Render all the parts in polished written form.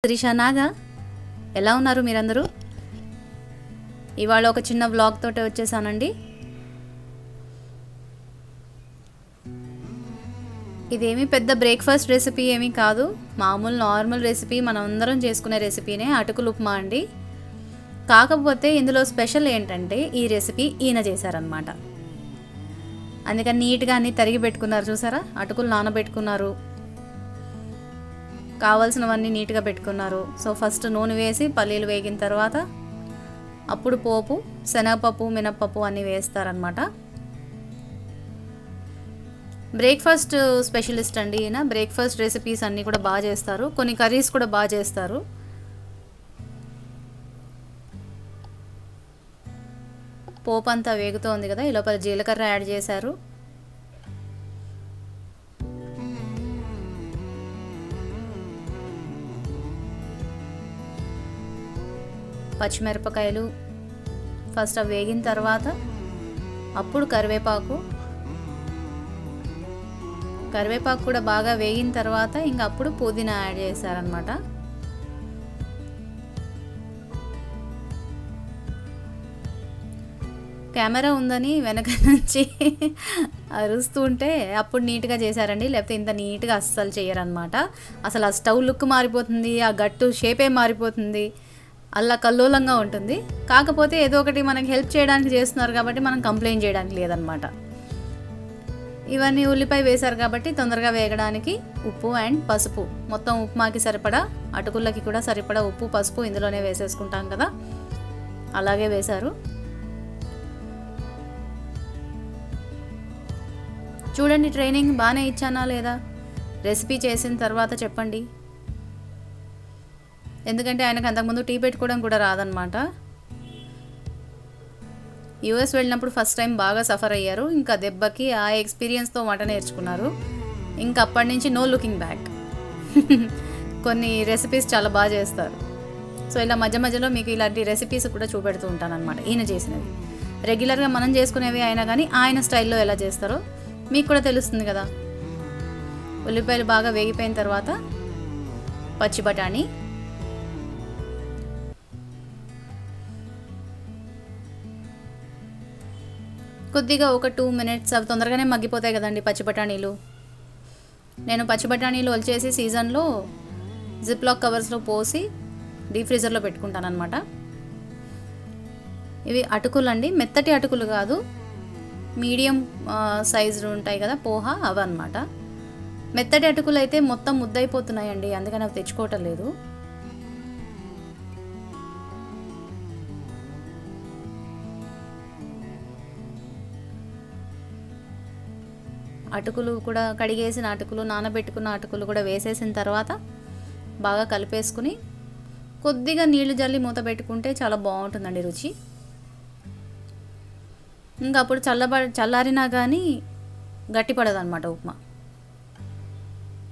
త్రిషా నాగా ఎలా ఉన్నారు మీరందరూ? ఇవాళ ఒక చిన్న వ్లాగ్ తోటి వచ్చేసానండి. ఇదేమీ పెద్ద బ్రేక్ఫాస్ట్ రెసిపీ ఏమీ కాదు, మామూలు నార్మల్ రెసిపీ, మనం అందరం చేసుకునే రెసిపీనే, అటుకులు ఉప్మా అండి. కాకపోతే ఇందులో స్పెషల్ ఏంటంటే ఈ రెసిపీ ఈయన చేశారనమాట. అందుకని నీట్గా అన్నీ తరిగి పెట్టుకున్నారు, చూసారా? అటుకులు నానబెట్టుకున్నారు, కావాల్సినవన్నీ నీట్గా పెట్టుకున్నారు. సో ఫస్ట్ నూనె వేసి పల్లీలు వేగిన తర్వాత అప్పుడు పోపు, శనగపప్పు, మినప్పప్పు అన్నీ వేస్తారనమాట. బ్రేక్ఫాస్ట్ స్పెషలిస్ట్ అండి ఈయన. బ్రేక్ఫాస్ట్ రెసిపీస్ అన్నీ కూడా బాగా చేస్తారు, కొన్ని కర్రీస్ కూడా బాగా చేస్తారు. పోపు అంతా వేగుతోంది కదా, ఈ లోపల జీలకర్ర యాడ్ చేశారు. పచ్చిమిరపకాయలు ఫస్ట్ అవి వేగిన తర్వాత అప్పుడు కరివేపాకు కూడా బాగా వేగిన తర్వాత ఇంకా అప్పుడు పుదీనా యాడ్ చేశారనమాట. కెమెరా ఉందని వెనక నుంచి అరుస్తుంటే అప్పుడు నీట్గా చేశారండి, లేకపోతే ఇంత నీట్గా అస్సలు చేయరనమాట. అసలు ఆ స్టవ్ లుక్ మారిపోతుంది, ఆ గట్టు షేపే మారిపోతుంది, అలా కల్లోలంగా ఉంటుంది. కాకపోతే ఏదో ఒకటి మనకి హెల్ప్ చేయడానికి చేస్తున్నారు కాబట్టి మనం కంప్లైంట్ చేయడానికి లేదనమాట. ఇవన్నీ ఉల్లిపాయ వేశారు కాబట్టి తొందరగా వేగడానికి ఉప్పు అండ్ పసుపు, మొత్తం ఉప్మాకి సరిపడా, అటుకులకి కూడా సరిపడా ఉప్పు పసుపు ఇందులోనే వేసేసుకుంటాం కదా, అలాగే వేశారు. చూడండి, ట్రైనింగ్ బాగానే ఇచ్చానా లేదా? రెసిపీ చేసిన తర్వాత చెప్పండి, ఎందుకంటే ఆయనకు అంతకుముందు టీ పెట్టుకోవడం కూడా రాదనమాట. యూఎస్ వెళ్ళినప్పుడు ఫస్ట్ టైం బాగా సఫర్ అయ్యారు, ఇంకా దెబ్బకి ఆ ఎక్స్పీరియన్స్తో వంట నేర్చుకున్నారు. ఇంకా అప్పటి నుంచి నో లుకింగ్ బ్యాక్. కొన్ని రెసిపీస్ చాలా బాగా చేస్తారు. సో ఇలా మధ్య మధ్యలో మీకు ఇలాంటి రెసిపీస్ కూడా చూపెడుతూ ఉంటాను అనమాట, ఈయన చేసినవి. రెగ్యులర్గా మనం చేసుకునేవి అయినా కానీ ఆయన స్టైల్లో ఎలా చేస్తారో మీకు కూడా తెలుస్తుంది కదా. ఉల్లిపాయలు బాగా వేగిపోయిన తర్వాత పచ్చి బఠానీ, కొద్దిగా ఒక 2 minutes, అవి తొందరగానే మగ్గిపోతాయి కదండి పచ్చి బఠానీలు. నేను పచ్చి బఠానీలు వచ్చేసి సీజన్లో జిప్లాక్ కవర్స్లో పోసి డీప్ ఫ్రీజర్లో పెట్టుకుంటాను అనమాట. ఇవి అటుకులు అండి, మెత్తటి అటుకులు కాదు, మీడియం సైజు ఉంటాయి కదా పోహా, అవి అనమాట. మెత్తటి అటుకులు అయితే మొత్తం ముద్దయిపోతున్నాయండి, అందుకని అవి తెచ్చుకోవటం లేదు. అటుకులు కూడా కడిగేసిన అటుకులు, నానబెట్టుకున్న అటుకులు కూడా వేసేసిన తర్వాత బాగా కలిపేసుకుని కొద్దిగా నీళ్లు జల్లి మూత పెట్టుకుంటే చాలా బాగుంటుందండి రుచి. ఇంకా అప్పుడు చల్లారినా కానీ గట్టిపడదు అనమాట ఉప్మా.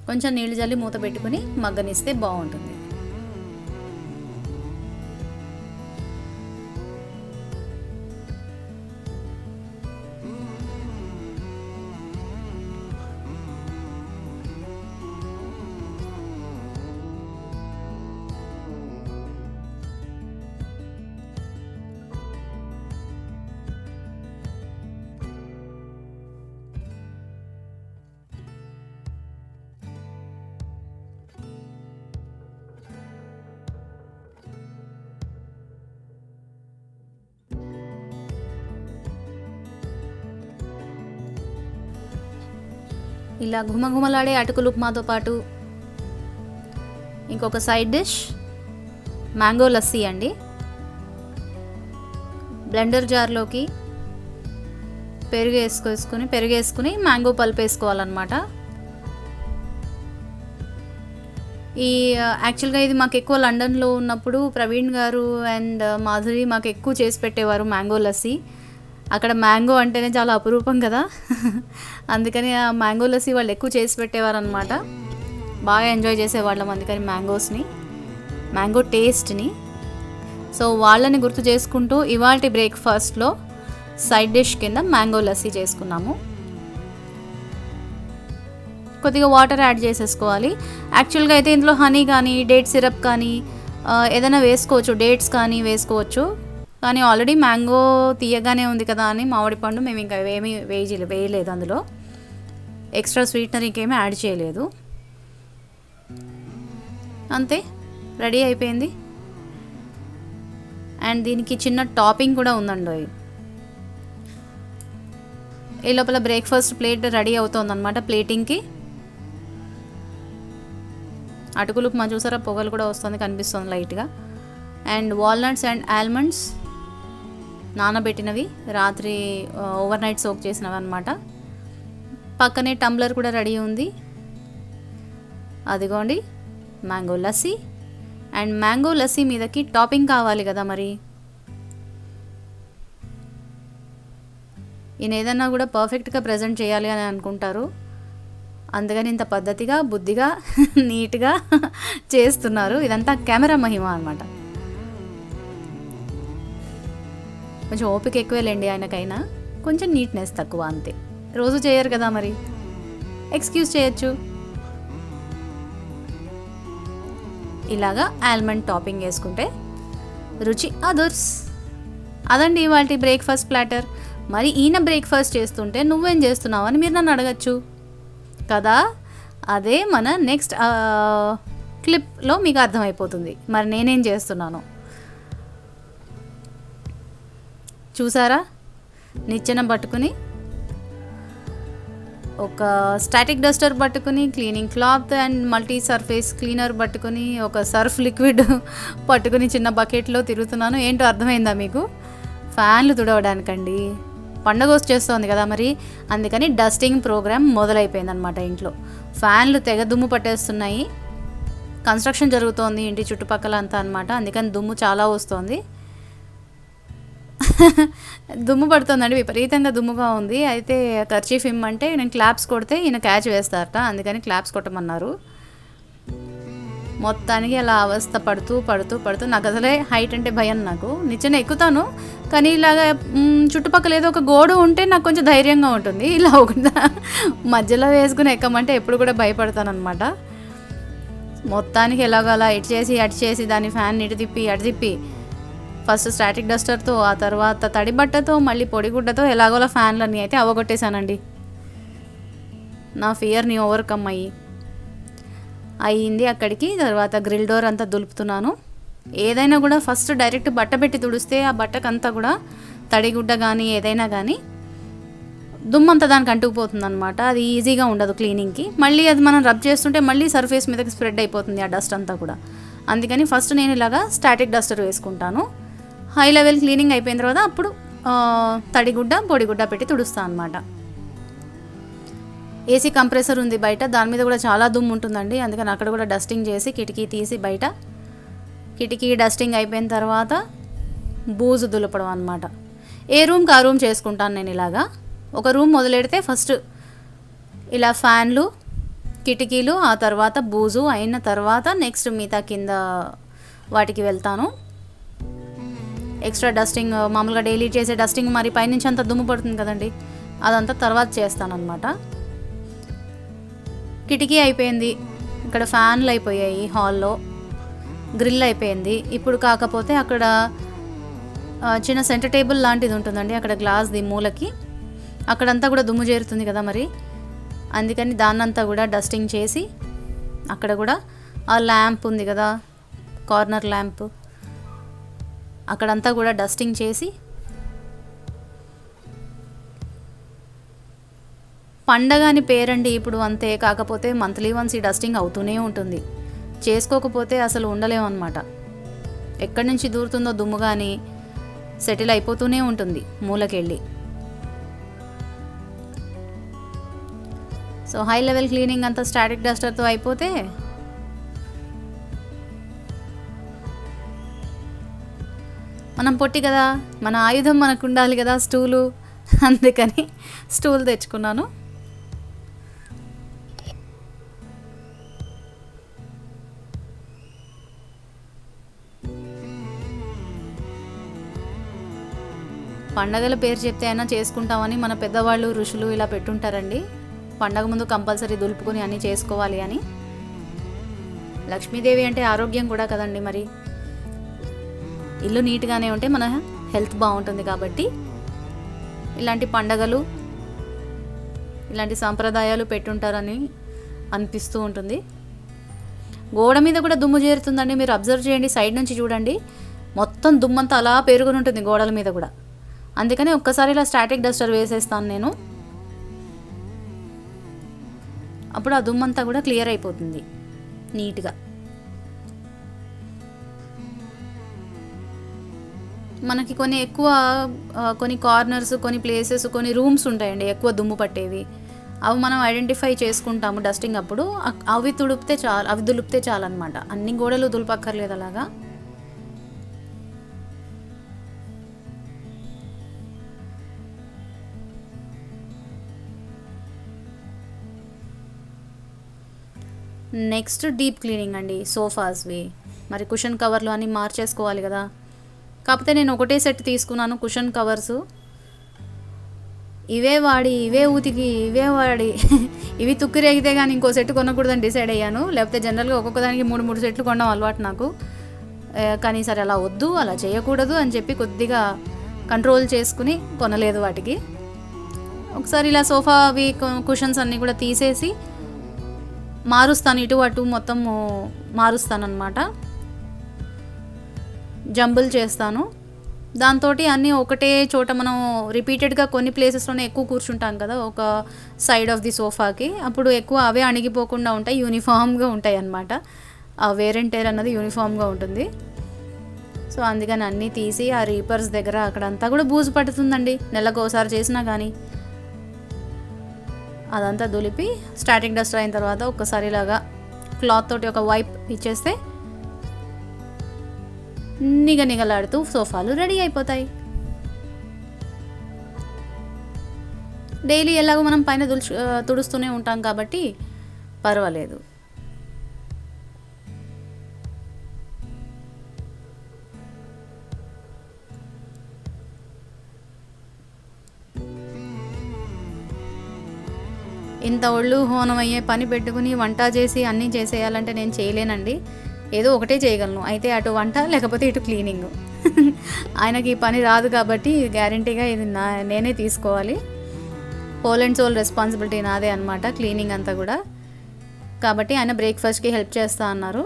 కొంచెం నీళ్లు జల్లి మూత పెట్టుకుని మగ్గనిస్తే బాగుంటుంది. ఇలా ఘుమఘుమలాడే అటుకులు ఉప్మాతో పాటు ఇంకొక సైడ్ డిష్ మ్యాంగో లస్సీ అండి. బ్లెండర్ జార్లోకి పెరుగు వేసుకుని మ్యాంగో పల్ప్ వేసుకోవాలన్నమాట. ఈ యాక్చువల్గా ఇది మాకు ఎక్కువ లండన్లో ఉన్నప్పుడు ప్రవీణ్ గారు అండ్ మాధురి మాకు ఎక్కువ చేసి పెట్టేవారు మ్యాంగో లస్సీ. అక్కడ మ్యాంగో అంటేనే చాలా అపురూపం కదా, అందుకని ఆ మ్యాంగో లస్సీ వాళ్ళు ఎక్కువ చేసి పెట్టేవారు అనమాట. బాగా ఎంజాయ్ చేసేవాళ్ళం అందుకని మ్యాంగో టేస్ట్ని. సో వాళ్ళని గుర్తు చేసుకుంటూ ఇవాల్టి బ్రేక్ఫాస్ట్లో సైడ్ డిష్ కింద మ్యాంగో లస్సీ చేసుకున్నాము. కొద్దిగా వాటర్ యాడ్ చేసేసుకోవాలి. యాక్చువల్గా అయితే ఇందులో హనీ కానీ డేట్ సిరప్ కానీ ఏదైనా వేసుకోవచ్చు, డేట్స్ కానీ వేసుకోవచ్చు. కానీ ఆల్రెడీ మ్యాంగో తీయగానే ఉంది కదా అని మామిడి పండు మేము ఇంకా ఏమీ వేయలేదు, అందులో ఎక్స్ట్రా స్వీట్నర్ ఇంకేమీ యాడ్ చేయలేదు. అంతే, రెడీ అయిపోయింది. అండ్ దీనికి చిన్న టాపింగ్ కూడా ఉందండి. ఈ లోపల బ్రేక్ఫాస్ట్ ప్లేట్ రెడీ అవుతుందన్నమాట ప్లేటింగ్కి. అటుకులు ఉప్మా చూసారా, పొగలు కూడా వస్తుంది, కనిపిస్తుంది లైట్గా. అండ్ వాల్నట్స్ అండ్ ఆల్మండ్స్ నానబెట్టినవి, రాత్రి ఓవర్ నైట్ సోక్ చేసినవి అనమాట. పక్కనే టంబ్లర్ కూడా రెడీ ఉంది. అదిగోండి mango lassi. And mango lassi మీదకి టాపింగ్ కావాలి కదా మరి. ఈయన ఏదన్నా కూడా పర్ఫెక్ట్గా ప్రజెంట్ చేయాలి అని అనుకుంటారు, అందుకని ఇంత పద్ధతిగా బుద్ధిగా నీట్గా చేస్తున్నారు. ఇదంతా కెమెరా మహిమ అనమాట. కొంచెం ఓపిక ఎక్కువేలేండి ఆయనకైనా, కొంచెం నీట్నెస్ తక్కువ అంతే. రోజు చేయరు కదా మరి, ఎక్స్క్యూజ్ చేయొచ్చు. ఇలాగా ఆల్మండ్ టాపింగ్ వేసుకుంటే రుచి అదర్స్. అదండి ఇవాల్టి బ్రేక్ఫాస్ట్ ప్లాటర్. మరి ఈయన బ్రేక్ఫాస్ట్ చేస్తుంటే నువ్వేం చేస్తున్నావు అని మీరు నన్ను అడగచ్చు కదా. అదే మన నెక్స్ట్ క్లిప్లో మీకు అర్థమైపోతుంది మరి నేనేం చేస్తున్నాను. చూసారా, నిచ్చెన పట్టుకుని, ఒక స్టాటిక్ డస్టర్ పట్టుకుని, cleaning cloth and multi surface cleaner పట్టుకుని, ఒక సర్ఫ్ లిక్విడ్ పట్టుకుని చిన్న బకెట్లో తిరుగుతున్నాను. ఏంటో అర్థమైందా మీకు? ఫ్యాన్లు తుడవడానికండి. పండగ వచ్చేస్తుంది కదా మరి, అందుకని డస్టింగ్ ప్రోగ్రామ్ మొదలైపోయిందనమాట. ఇంట్లో ఫ్యాన్లు తెగ దుమ్ము పట్టేస్తున్నాయి. కన్స్ట్రక్షన్ జరుగుతోంది ఇంటి చుట్టుపక్కల అంతా అనమాట, అందుకని దుమ్ము చాలా వస్తుంది. దుమ్ము పడుతుందండి, విపరీతంగా దుమ్ముగా ఉంది. అయితే కర్చీఫ్ ఇమ్మంటే నేను క్లాప్స్ కొడితే ఈయన క్యాచ్ వేస్తారట, అందుకని క్లాప్స్ కొట్టమన్నారు. మొత్తానికి అలా అవస్థ పడుతూ పడుతూ పడుతూ, నాకు అసలే హైట్ అంటే భయం. నాకు నిచ్చెన ఎక్కుతాను, కానీ ఇలాగ చుట్టుపక్కల ఏదో ఒక గోడ ఉంటే నాకు కొంచెం ధైర్యంగా ఉంటుంది. ఇలా ఒక మధ్యలో వేసుకుని ఎక్కమంటే ఎప్పుడు కూడా భయపడతాను అనమాట. మొత్తానికి ఎలాగో అలా ఇటు చేసి అటు చేసి దాని ఫ్యాన్ ఇటు తిప్పి అటు తిప్పి, ఫస్ట్ స్టాటిక్ డస్టర్తో, ఆ తర్వాత తడి బట్టతో, మళ్ళీ పొడిగుడ్డతో ఎలాగోలా ఫ్యాన్లన్నీ అయితే అవగొట్టేశానండి. నా ఫియర్ని ఓవర్కమ్ అయ్యింది అక్కడికి. తర్వాత గ్రిల్ డోర్ అంతా దులుపుతున్నాను. ఏదైనా కూడా ఫస్ట్ డైరెక్ట్ బట్ట పెట్టి తుడిస్తే ఆ బట్టకంతా కూడా తడిగుడ్డ కానీ ఏదైనా కానీ దుమ్మంతా దానికి అంటుకుపోతుంది అనమాట. అది ఈజీగా ఉండదు క్లీనింగ్కి. మళ్ళీ అది మనం రబ్ చేస్తుంటే మళ్ళీ సర్ఫేస్ మీదకి స్ప్రెడ్ అయిపోతుంది ఆ డస్ట్ అంతా కూడా. అందుకని ఫస్ట్ నేను ఇలాగా స్టాటిక్ డస్టర్ వేసుకుంటాను. హై లెవెల్ క్లీనింగ్ అయిపోయిన తర్వాత అప్పుడు తడిగుడ్డ పొడిగుడ్డ పెట్టి తుడుస్తాను అనమాట. ఏసీ కంప్రెసర్ ఉంది బయట, దాని మీద కూడా చాలా దుమ్ము ఉంటుందండి, అందుకని అక్కడ కూడా డస్టింగ్ చేసి కిటికీ తీసి బయట కిటికీ డస్టింగ్ అయిపోయిన తర్వాత బూజు దులపడం అనమాట. ఏ రూమ్కి ఆ రూమ్ చేసుకుంటాను నేను. ఇలాగా ఒక రూమ్ మొదలెడితే ఫస్ట్ ఇలా ఫ్యాన్లు, కిటికీలు, ఆ తర్వాత బూజు అయిన తర్వాత నెక్స్ట్ మిగతా కింద వాటికి వెళ్తాను. ఎక్స్ట్రా డస్టింగ్ మామూలుగా డైలీ చేసే డస్టింగ్ మరి పైనుంచి అంతా దుమ్ము పడుతుంది కదండి, అదంతా తర్వాత చేస్తానన్నమాట. కిటికీ అయిపోయింది, ఇక్కడ ఫ్యాన్లు అయిపోయాయి, హాల్లో గ్రిల్ అయిపోయింది. ఇప్పుడు కాకపోతే అక్కడ చిన్న సెంటర్ టేబుల్ లాంటిది ఉంటుందండి, అక్కడ గ్లాస్ది మూలకి, అక్కడంతా కూడా దుమ్ము చేరుతుంది కదా మరి, అందుకని దాన్నంతా కూడా డస్టింగ్ చేసి అక్కడ కూడా ఆ ల్యాంప్ ఉంది కదా, కార్నర్ ల్యాంప్, అక్కడంతా కూడా డస్టింగ్ చేసి, పండగ అని పేరండి ఇప్పుడు అంతే, కాకపోతే మంత్లీ వన్స్ ఈ డస్టింగ్ అవుతూనే ఉంటుంది. చేసుకోకపోతే అసలు ఉండలేమన్నమాట. ఎక్కడి నుంచి దూరుతుందో దుమ్ము కానీ సెటిల్ అయిపోతూనే ఉంటుంది మూలకెళ్ళి. సో హై లెవెల్ క్లీనింగ్ అంతా స్టాటిక్ డస్టర్తో అయిపోతే మనం పొట్టి కదా, మన ఆయుధం మనకు ఉండాలి కదా స్టూలు, అందుకని స్టూల్ తెచ్చుకున్నాను. పండగల పేరు చెప్తే అయినా చేసుకుంటామని మన పెద్దవాళ్ళు ఋషులు ఇలా పెట్టుంటారండి. పండగ ముందు కంపల్సరీ దులుపుకొని అన్నీ చేసుకోవాలి అని. లక్ష్మీదేవి అంటే ఆరోగ్యం కూడా కదండి, మరి ఇల్లు నీట్గానే ఉంటే మన హెల్త్ బాగుంటుంది. కాబట్టి ఇలాంటి పండగలు, ఇలాంటి సాంప్రదాయాలు పెట్టుంటారని అనిపిస్తూ ఉంటుంది. గోడ మీద కూడా దుమ్ము చేరుతుందండి, మీరు అబ్జర్వ్ చేయండి, సైడ్ నుంచి చూడండి, మొత్తం దుమ్మంతా అలా పెరుగుని ఉంటుంది గోడల మీద కూడా. అందుకని ఒక్కసారి ఇలా స్టాటిక్ డస్టర్ వేసేస్తాను నేను, అప్పుడు ఆ దుమ్మంతా కూడా క్లియర్ అయిపోతుంది నీట్గా. మనకి కొన్ని కార్నర్స్, కొన్ని ప్లేసెస్, కొన్ని రూమ్స్ ఉంటాయండి ఎక్కువ దుమ్ము పట్టేవి. అవి మనం ఐడెంటిఫై చేసుకుంటాము డస్టింగ్ అప్పుడు. అవి దులిపితే చాలు అనమాట. అన్ని గోడలు దులపక్కర్లేదు అలాగా. నెక్స్ట్ డీప్ క్లీనింగ్ అండి, సోఫాస్వి. మరి కుషన్ కవర్లు అన్నీ మార్చేసుకోవాలి కదా. కాకపోతే నేను ఒకటే సెట్ తీసుకున్నాను కుషన్ కవర్సు. ఇవే ఉతికి ఇవి తుక్కు రేగితే కానీ ఇంకో సెట్ కొనకూడదని డిసైడ్ అయ్యాను. లేకపోతే జనరల్గా ఒక్కొక్క దానికి 3 సెట్లు కొనడం అలవాటు నాకు. కానీ సరే అలా వద్దు, అలా చేయకూడదు అని చెప్పి కొద్దిగా కంట్రోల్ చేసుకుని కొనలేదు వాటికి. ఒకసారి ఇలా సోఫావి కుషన్స్ అన్నీ కూడా తీసేసి మారుస్తాను, ఇటు అటు మొత్తం మారుస్తాను అనమాట, జంబుల్ చేస్తాను. దాంతో అన్నీ ఒకటే చోట మనం రిపీటెడ్గా కొన్ని ప్లేసెస్లోనే ఎక్కువ కూర్చుంటాం కదా ఒక సైడ్ ఆఫ్ ది సోఫాకి, అప్పుడు ఎక్కువ అవే అణిగిపోకుండా ఉంటాయి, యూనిఫామ్గా ఉంటాయి అన్నమాట. ఆ వేర్ అండ్ టేర్ అన్నది యూనిఫామ్గా ఉంటుంది. సో అందుకని అన్నీ తీసి ఆ రీపర్స్ దగ్గర అక్కడంతా కూడా బూజు పడుతుందండి, నెలకు ఒకసారి చేసినా కానీ. అదంతా దులిపి స్టాటిక్ డస్ట్ అయిన తర్వాత ఒక్కసారి ఇలాగా క్లాత్ తోటి ఒక వైప్ ఇచ్చేస్తే నిగలాడుతూ సోఫాలు రెడీ అయిపోతాయి. డైలీ ఎలాగో మనం పైన తుడుస్తూనే ఉంటాం కాబట్టి పర్వాలేదు. ఇంత ఒళ్ళు హోనం అయ్యే పని పెట్టుకుని వంట చేసి అన్నీ చేసేయాలంటే నేను చేయలేనండి. ఏదో ఒకటే చేయగలను, అయితే అటు వంట లేకపోతే ఇటు క్లీనింగ్. ఆయనకి ఈ పని రాదు కాబట్టి గ్యారంటీగా ఇది నేనే తీసుకోవాలి. హోల్ అండ్ సోల్ రెస్పాన్సిబిలిటీ నాదే అనమాట క్లీనింగ్ అంతా కూడా. కాబట్టి ఆయన బ్రేక్ఫాస్ట్కి హెల్ప్ చేస్తా అన్నారు.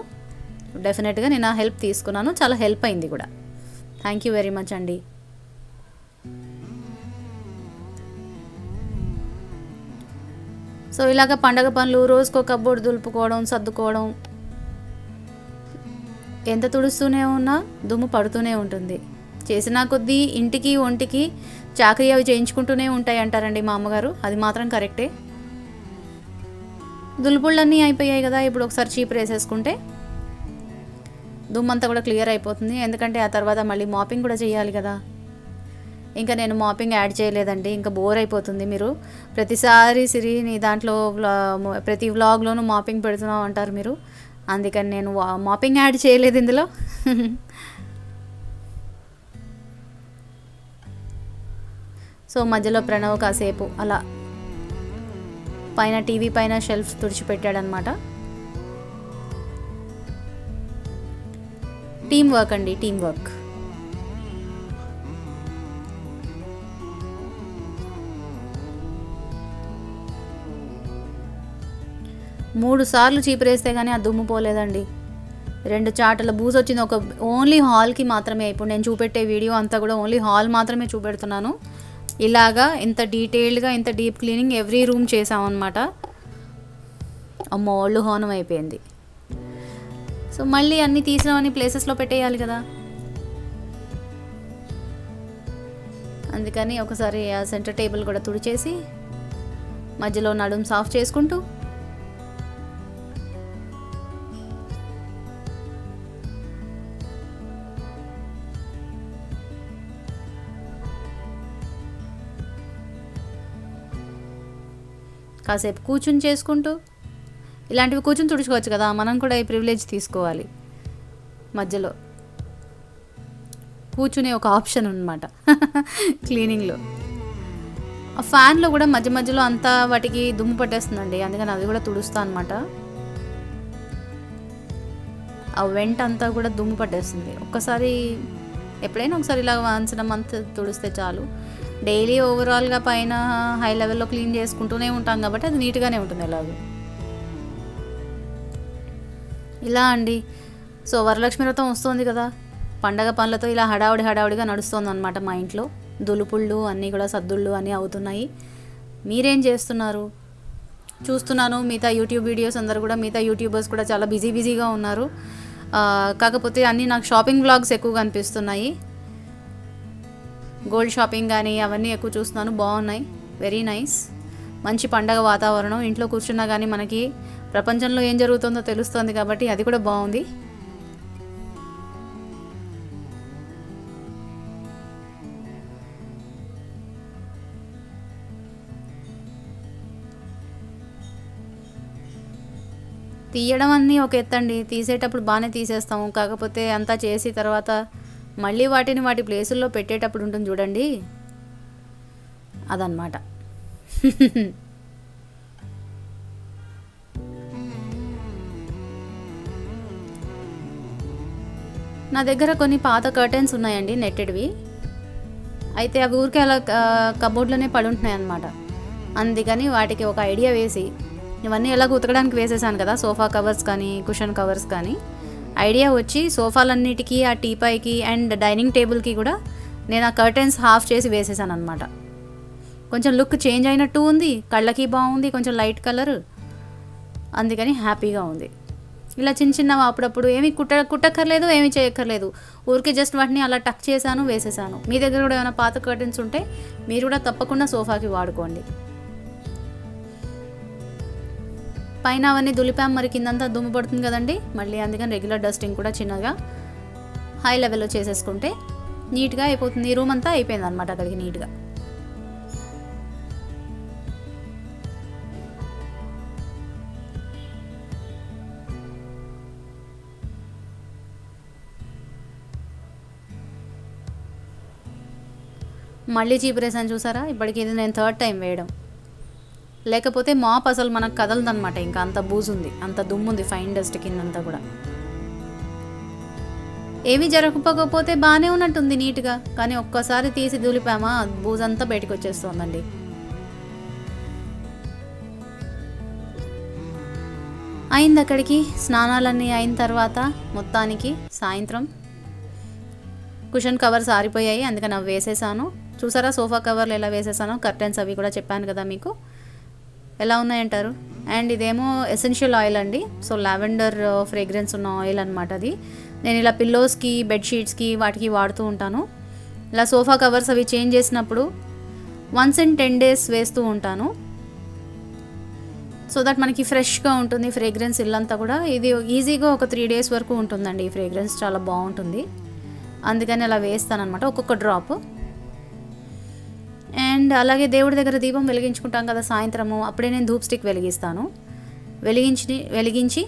డెఫినెట్గా నేను ఆ హెల్ప్ తీసుకున్నాను, చాలా హెల్ప్ అయింది కూడా. థ్యాంక్ యూ వెరీ మచ్ అండి. సో ఇలాగ పండగ పనులు, రోజుకో కబ్బోర్డు దులుపుకోవడం, సర్దుకోవడం, ఎంత తుడుస్తూనే ఉన్నా దుమ్ము పడుతూనే ఉంటుంది. చేసినా కొద్దీ ఇంటికి ఒంటికి చాకరీ అవి చేయించుకుంటూనే ఉంటాయి అంటారండి మా అమ్మగారు, అది మాత్రం కరెక్టే. దులుపుళ్ళన్నీ అయిపోయాయి కదా, ఇప్పుడు ఒకసారి చీపురు వేసేసుకుంటే దుమ్మంతా కూడా క్లియర్ అయిపోతుంది. ఎందుకంటే ఆ తర్వాత మళ్ళీ మాపింగ్ కూడా చేయాలి కదా. ఇంకా నేను మాపింగ్ యాడ్ చేయలేదండి, ఇంకా బోర్ అయిపోతుంది. మీరు ప్రతిసారి సిరి నీ దాంట్లో ప్రతి వ్లాగ్లోనూ మాపింగ్ పెడుతున్నావు అంటారు మీరు, అందుకని నేను మాపింగ్ యాడ్ చేయలేదు ఇందులో. సో మధ్యలో ప్రణవ్ కాసేపు అలా పైన టీవీ పైన షెల్ఫ్స్ తుడిచిపెట్టాడనమాట. టీం వర్క్ అండి, టీం వర్క్. మూడు సార్లు చీపురేస్తే కానీ ఆ దుమ్ము పోలేదండి. 2 చాటల బూజు వచ్చింది, ఒక ఓన్లీ హాల్కి మాత్రమే. ఇప్పుడు నేను చూపెట్టే వీడియో అంతా కూడా ఓన్లీ హాల్ మాత్రమే చూపెడుతున్నాను. ఇలాగా ఇంత డీటెయిల్డ్గా, ఇంత డీప్ క్లీనింగ్ ఎవ్రీ రూమ్ చేసామన్నమాట. అమ్మో ఒళ్ళు హోనం అయిపోయింది. సో మళ్ళీ అన్నీ తీసినవన్నీ ప్లేసెస్లో పెట్టేయాలి కదా. అందుకని ఒకసారి ఆ సెంటర్ టేబుల్ కూడా తుడిచేసి మధ్యలో నడుము సాఫ్ చేసుకుంటూ కాసేపు కూర్చుని చేసుకుంటూ, ఇలాంటివి కూర్చుని తుడుచుకోవచ్చు కదా, మనం కూడా ఈ ప్రివిలేజ్ తీసుకోవాలి. మధ్యలో కూర్చునే ఒక ఆప్షన్ అన్నమాట క్లీనింగ్లో. ఆ ఫ్యాన్లో కూడా మధ్య మధ్యలో అంతా వాటికి దుమ్ము పట్టేస్తుందండి, అందుకని అది కూడా తుడుస్తా అనమాట. ఆ వెంట అంతా కూడా దుమ్ము పట్టేస్తుంది. ఒక్కసారి ఎప్పుడైనా ఒకసారి ఇలా వన్స్ ఇన్ మంత్ తుడిస్తే చాలు. డైలీ ఓవరాల్గా పైన హై లెవెల్లో క్లీన్ చేసుకుంటూనే ఉంటాం కాబట్టి అది నీట్గానే ఉంటుంది ఎలాగో. ఇలా అండి. సో వరలక్ష్మి వ్రతం వస్తుంది కదా, పండగ పనులతో ఇలా హడావుడిగా నడుస్తుంది అనమాట మా ఇంట్లో. దులుపుళ్ళు అన్నీ కూడా సద్దుళ్ళు అన్నీ అవుతున్నాయి. మీరేం చేస్తున్నారు? చూస్తున్నాను మిగతా యూట్యూబ్ వీడియోస్ అందరూ కూడా, మిగతా యూట్యూబర్స్ కూడా చాలా బిజీగా ఉన్నారు. కాకపోతే అన్నీ నాకు షాపింగ్ వ్లాగ్స్ ఎక్కువగా అనిపిస్తున్నాయి. గోల్డ్ షాపింగ్ కానీ అవన్నీ ఎక్కువ చూస్తున్నాను, బాగున్నాయి, వెరీ నైస్. మంచి పండగ వాతావరణం, ఇంట్లో కూర్చున్నా కానీ మనకి ప్రపంచంలో ఏం జరుగుతుందో తెలుస్తుంది కాబట్టి అది కూడా బాగుంది. తీయడం అన్నీ ఒక ఎత్తండి, తీసేటప్పుడు బాగానే తీసేస్తాము. కాకపోతే అంతా చేసి తర్వాత మళ్ళీ వాటిని వాటి ప్లేసుల్లో పెట్టేటప్పుడు ఉంటుంది చూడండి, అదనమాట. నా దగ్గర కొన్ని పాత కర్టెన్స్ ఉన్నాయండి, నెట్టెడ్వి. అయితే అవి ఊరికే అలా కబోర్డ్లోనే పడి ఉంటున్నాయి అన్నమాట. అందుకని వాటికి ఒక ఐడియా వేసి, ఇవన్నీ ఎలాగో ఉతకడానికి వేసేసాను కదా, సోఫా కవర్స్ కానీ కుషన్ కవర్స్ కానీ, ఐడియా వచ్చి సోఫాలన్నిటికీ ఆ టీపాయ్కి అండ్ డైనింగ్ టేబుల్కి కూడా నేను ఆ కర్టెన్స్ హాఫ్ చేసి వేసేసాను అనమాట. కొంచెం లుక్ చేంజ్ అయినట్టు ఉంది, కళ్ళకి బాగుంది, కొంచెం లైట్ కలర్, అందుకని హ్యాపీగా ఉంది. ఇలా చిన్నవి అప్పుడప్పుడు ఏమి కుట్టక్కర్లేదు, ఏమి చేయక్కర్లేదు, ఊరికి జస్ట్ వాటిని అలా టక్ చేశాను, వేసేసాను. మీ దగ్గర కూడా ఏమైనా పాత కర్టెన్స్ ఉంటే మీరు కూడా తప్పకుండా సోఫాకి వాడుకోండి. పైన అవన్నీ దులిపాం, మరి కిందంతా దుమ్ము పడుతుంది కదండి, మళ్ళీ అందుకని రెగ్యులర్ డస్టింగ్ కూడా చిన్నగా హై లెవెల్లో చేసేసుకుంటే నీట్గా అయిపోతుంది. ఈ రూమ్ అంతా అయిపోయింది అనమాట అక్కడికి నీట్గా. మళ్ళీ చీపురేసాను చూసారా, ఇప్పటికి ఇది నేను 3rd టైం వేయడం. లేకపోతే మాప్ అసలు మనకు కదలదనమాట, ఇంకా అంత బూజుంది, అంత దుమ్ముంది ఫైన్ డస్ట్ కిందంతా కూడా. ఏమీ జరగకపోతే బాగానే ఉన్నట్టుంది నీట్గా, కానీ ఒక్కసారి తీసి దులిపామా బూజంతా బయటకు వచ్చేస్తుందండి. అయింది అక్కడికి స్నానాలన్నీ అయిన తర్వాత మొత్తానికి సాయంత్రం కుషన్ కవర్స్ ఆరిపోయాయి, అందుకని అవి వేసేసాను. చూసారా సోఫా కవర్లు ఎలా వేసేసానో, కర్టెన్స్ అవి కూడా చెప్పాను కదా మీకు, ఎలా ఉన్నాయంటారు. అండ్ ఇదేమో ఎసెన్షియల్ ఆయిల్ అండి, సో లావెండర్ ఫ్రేగ్రెన్స్ ఉన్న ఆయిల్ అనమాట అది. నేను ఇలా పిల్లోస్కి, బెడ్షీట్స్కి వాటికి వాడుతూ ఉంటాను. ఇలా సోఫా కవర్స్ అవి చేంజ్ చేసినప్పుడు once in 10 days వేస్తూ ఉంటాను, సో దట్ మనకి ఫ్రెష్గా ఉంటుంది ఫ్రేగ్రెన్స్ ఇల్లంతా కూడా. ఇది ఈజీగా ఒక 3 days వరకు ఉంటుందండి ఈ ఫ్రేగ్రెన్స్, చాలా బాగుంటుంది. అందుకని అలా వేస్తాను అనమాట, ఒక్కొక్క డ్రాప్. అండ్ అలాగే దేవుడి దగ్గర దీపం వెలిగించుకుంటాం కదా సాయంత్రము, అప్పుడే నేను ధూప్ స్టిక్ వెలిగిస్తాను. వెలిగించి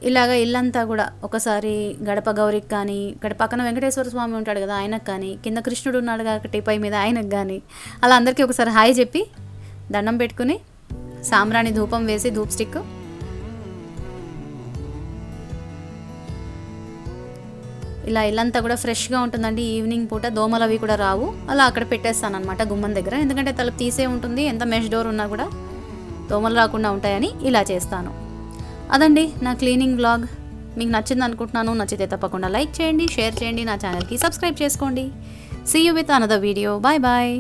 ఇలాగ ఇల్లంతా కూడా ఒకసారి గడప గౌరికి కానీ, ఇక్కడ పక్కన వెంకటేశ్వర స్వామి ఉంటాడు కదా ఆయనకు కానీ, కింద కృష్ణుడు ఉన్నాడు కాబట్టి పై మీద ఆయనకు కానీ, అలా అందరికీ ఒకసారి హాయ్ చెప్పి దండం పెట్టుకుని సాంబ్రాణి ధూపం వేసి ధూప్ స్టిక్ ఇలా ఇల్లంతా కూడా ఫ్రెష్గా ఉంటుందండి. ఈవినింగ్ పూట దోమలు అవి కూడా రావు, అలా అక్కడ పెట్టేస్తాను అనమాట గుమ్మం దగ్గర, ఎందుకంటే తలుపు తీసే ఉంటుంది, ఎంత మెష్ డోర్ ఉన్నా కూడా దోమలు రాకుండా ఉంటాయని ఇలా చేస్తాను. అదండి నా క్లీనింగ్ వ్లాగ్. మీకు నచ్చింది అనుకుంటున్నాను. నచ్చితే తప్పకుండా లైక్ చేయండి, షేర్ చేయండి, నా ఛానల్కి సబ్స్క్రైబ్ చేసుకోండి. See you with another video. Bye bye.